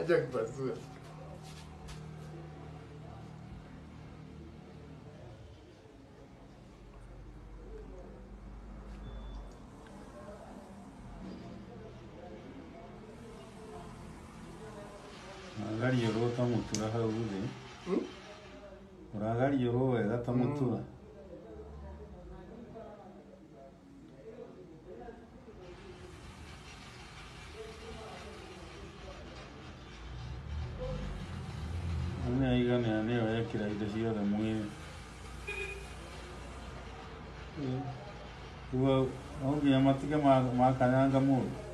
Jog basura. Gari yoro tamutura hau thi. Uragari yoro wega tamutura. Ane igane ane oya kira indo ciothe mwĩrĩ. Tuo no nginya matige makanyanga mũndũ.